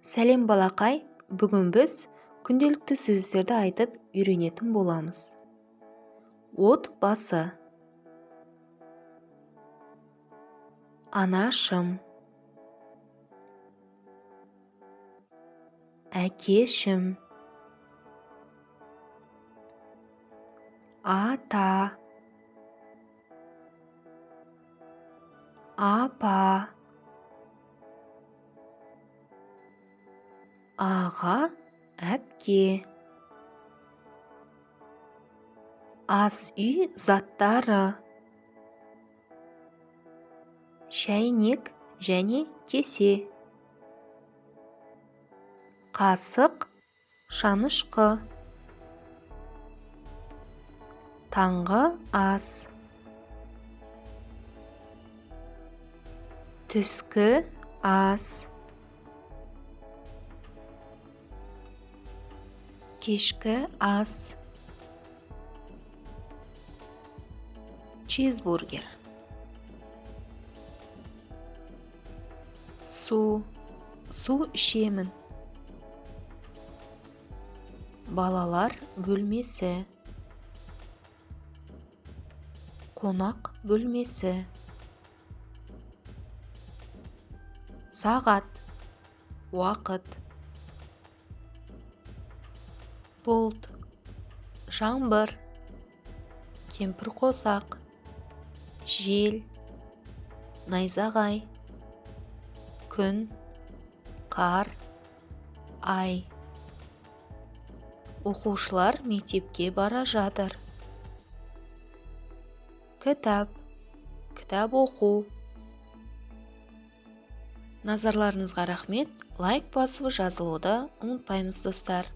Сәлем балақай, бүгін біз күнделікті сөздерді айтып үйренетін боламыз. Отбасы. Анашым, әкешім, ата, апа, аға, әпке. Ас үй заттары. Шәйнек және кесе. Қасық, шанышқы. Таңғы ас. Түскі ас. Кешкі ас. Чизбургер. Су ішемін. Балалар бөлмесі. Қонақ бөлмесі. Сағат, уақыт. Бұлт, жаңбыр. Кемпір қосақ. Жел, найзағай. Күн, қар, ай. Оқушылар мектепке бара жатыр. Кітап оқу. Назарларыңызға рахмет. Лайк басып жазылуды ұмытпаймыз достар.